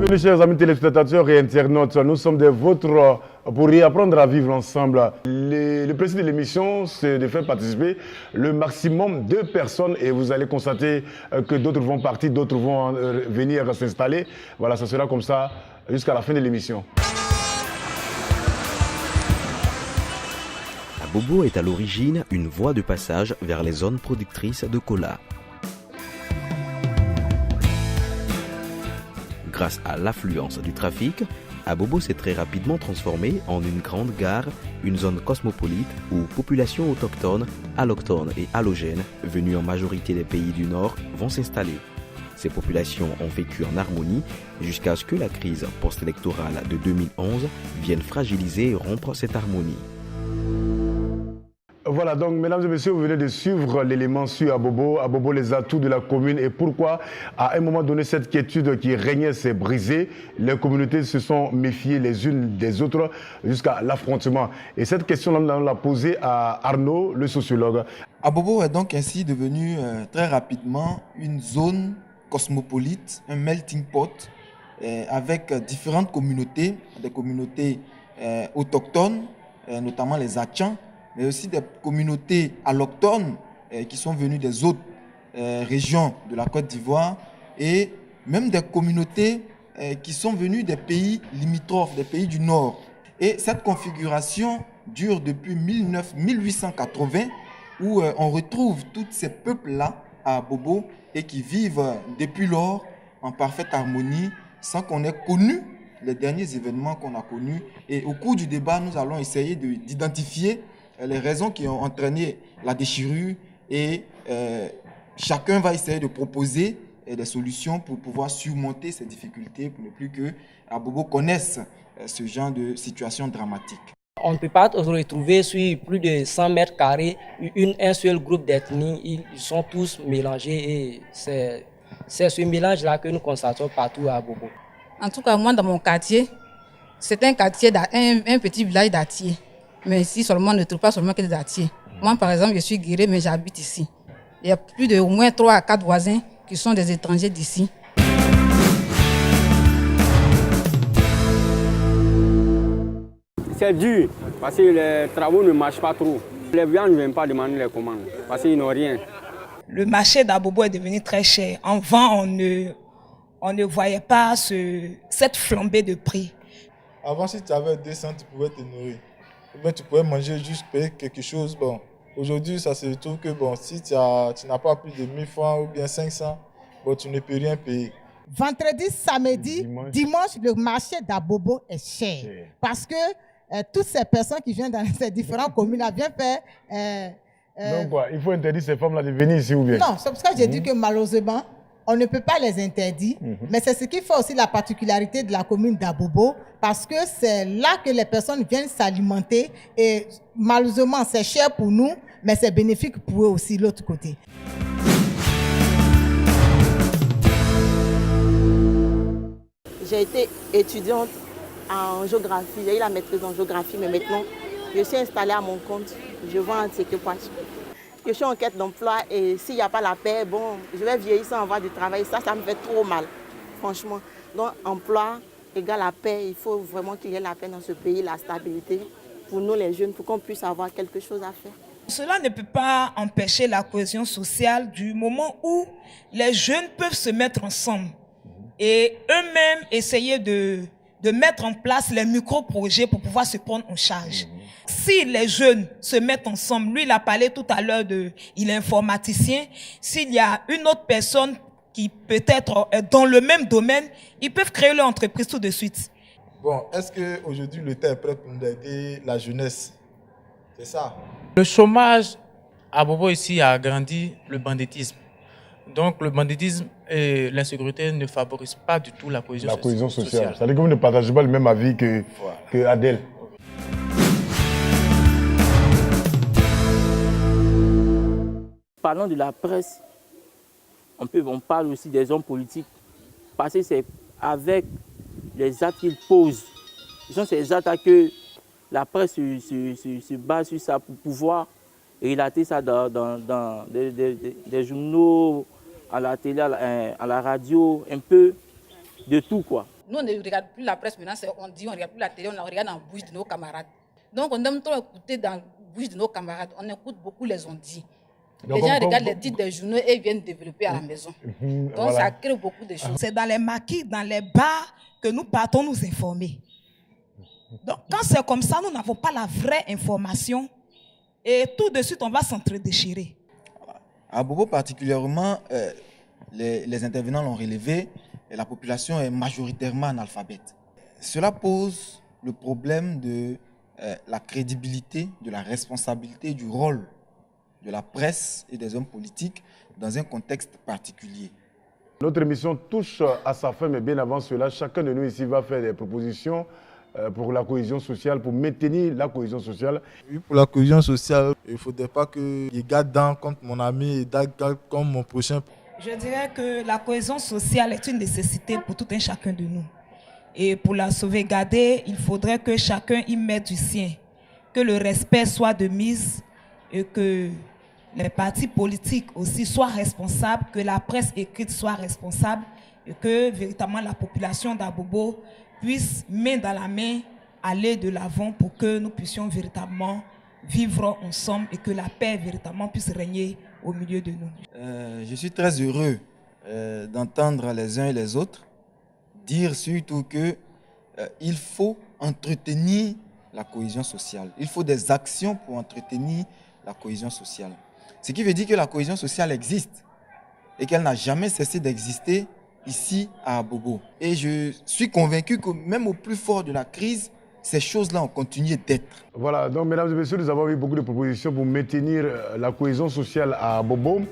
Bienvenue chers amis téléspectateurs et internautes, nous sommes des vôtres pour y apprendre à vivre ensemble. Le principe de l'émission, c'est de faire participer le maximum de personnes et vous allez constater que d'autres vont partir, d'autres vont venir s'installer. Voilà, ça sera comme ça jusqu'à la fin de l'émission. Abobo est à l'origine une voie de passage vers les zones productrices de cola. Grâce à l'affluence du trafic, Abobo s'est très rapidement transformé en une grande gare, une zone cosmopolite où populations autochtones, allochtones et allogènes, venues en majorité des pays du Nord, vont s'installer. Ces populations ont vécu en harmonie jusqu'à ce que la crise post-électorale de 2011 vienne fragiliser et rompre cette harmonie. Voilà, donc mesdames et messieurs, vous venez de suivre l'élément sur Abobo, les atouts de la commune et pourquoi à un moment donné cette quiétude qui régnait s'est brisée. Les communautés se sont méfiées les unes des autres jusqu'à l'affrontement. Et cette question on l'a posée à Arnaud, le sociologue. Abobo est donc ainsi devenu très rapidement une zone cosmopolite, un melting pot avec différentes communautés, des communautés autochtones, notamment les Achans, mais aussi des communautés allochtones qui sont venues des autres régions de la Côte d'Ivoire et même des communautés qui sont venues des pays limitrophes, des pays du Nord. Et cette configuration dure depuis 1880 où on retrouve tous ces peuples-là à Abobo et qui vivent depuis lors en parfaite harmonie sans qu'on ait connu les derniers événements qu'on a connus. Et au cours du débat, nous allons essayer d'identifier les raisons qui ont entraîné la déchirure et chacun va essayer de proposer des solutions pour pouvoir surmonter ces difficultés pour ne plus que Abobo connaisse ce genre de situation dramatique. On ne peut pas se retrouver sur plus de 100 mètres carrés, un seul groupe d'ethnie, ils sont tous mélangés et c'est ce mélange-là que nous constatons partout à Abobo. En tout cas, moi dans mon quartier, c'est un quartier, un petit village d'Atier. Mais ici, seulement, on ne trouve pas seulement que des Datiers. Moi, par exemple, je suis guérie, mais j'habite ici. Il y a plus de au moins 3 à 4 voisins qui sont des étrangers d'ici. C'est dur, parce que les travaux ne marchent pas trop. Les gens ne viennent pas demander les commandes, parce qu'ils n'ont rien. Le marché d'Abobo est devenu très cher. En vent, on ne voyait pas cette flambée de prix. Avant, si tu avais 200, tu pouvais te nourrir. Bien, tu pouvais manger, juste payer quelque chose. Bon, aujourd'hui, ça se retrouve que bon, si tu n'as pas plus de 1000 francs ou bien 500, bon, tu ne peux rien payer. Vendredi, samedi, dimanche, le marché d'Abobo est cher. Parce que toutes ces personnes qui viennent dans ces différentes communes viennent faire... Donc quoi, il faut interdire ces femmes-là de venir ici ou bien? Non, c'est pour ça que j'ai dit que malheureusement, on ne peut pas les interdire, mais c'est ce qui fait aussi la particularité de la commune d'Abobo, parce que c'est là que les personnes viennent s'alimenter et malheureusement c'est cher pour nous, mais c'est bénéfique pour eux aussi de l'autre côté. J'ai été étudiante en géographie, j'ai eu la maîtrise en géographie, mais maintenant je suis installée à mon compte, je vends un ticket poisson. Je suis en quête d'emploi et s'il n'y a pas la paix, bon, je vais vieillir sans avoir du travail. Ça me fait trop mal, franchement. Donc, emploi égale la paix. Il faut vraiment qu'il y ait la paix dans ce pays, la stabilité pour nous les jeunes, pour qu'on puisse avoir quelque chose à faire. Cela ne peut pas empêcher la cohésion sociale du moment où les jeunes peuvent se mettre ensemble et eux-mêmes essayer de mettre en place les micro-projets pour pouvoir se prendre en charge. Si les jeunes se mettent ensemble, lui il a parlé tout à l'heure il est informaticien, s'il y a une autre personne qui peut-être dans le même domaine, ils peuvent créer leur entreprise tout de suite. Bon, est-ce qu'aujourd'hui l'État est prêt pour nous aider la jeunesse? C'est ça. Le chômage à Abobo ici a agrandi le banditisme. Donc le banditisme et l'insécurité ne favorisent pas du tout la cohésion sociale. La cohésion sociale. C'est-à-dire que vous ne partagez pas le même avis que Adèle. Parlons de la presse, on parle aussi des hommes politiques, parce que c'est avec les actes qu'ils posent. Ce sont ces actes que la presse se base sur ça pour pouvoir relater ça dans des journaux, à la télé, à la radio, un peu de tout quoi. Nous, on ne regarde plus la presse maintenant, on dit, on ne regarde plus la télé, on regarde dans la bouche de nos camarades. Donc, on aime trop écouter dans la bouche de nos camarades. On écoute beaucoup les on-dit. Les gens regardent les titres des journaux et viennent développer à la maison. Donc, voilà. Ça crée beaucoup de choses. C'est dans les maquis, dans les bars que nous partons nous informer. Donc, quand c'est comme ça, nous n'avons pas la vraie information et tout de suite, on va s'entre-déchirer. À Bobo particulièrement, les intervenants l'ont relevé, et la population est majoritairement analphabète. Cela pose le problème de la crédibilité, de la responsabilité, du rôle de la presse et des hommes politiques dans un contexte particulier. Notre émission touche à sa fin, mais bien avant cela, chacun de nous ici va faire des propositions pour la cohésion sociale, pour maintenir la cohésion sociale. Oui, pour la cohésion sociale, il ne faudrait pas que je garde dans contre mon ami et garde comme mon prochain. Je dirais que la cohésion sociale est une nécessité pour tout un chacun de nous. Et pour la sauvegarder, il faudrait que chacun y mette du sien, que le respect soit de mise et que les partis politiques aussi soient responsables, que la presse écrite soit responsable et que véritablement la population d'Abobo puisse, main dans la main, aller de l'avant pour que nous puissions véritablement vivre ensemble et que la paix véritablement puisse régner au milieu de nous. Je suis très heureux d'entendre les uns et les autres dire surtout qu'il faut entretenir la cohésion sociale. Il faut des actions pour entretenir la cohésion sociale. Ce qui veut dire que la cohésion sociale existe et qu'elle n'a jamais cessé d'exister ici à Abobo. Et je suis convaincu que même au plus fort de la crise, ces choses-là ont continué d'être. Voilà, donc mesdames et messieurs, nous avons eu beaucoup de propositions pour maintenir la cohésion sociale à Abobo.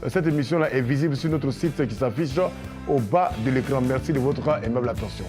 Cette émission-là est visible sur notre site qui s'affiche au bas de l'écran. Merci de votre aimable attention.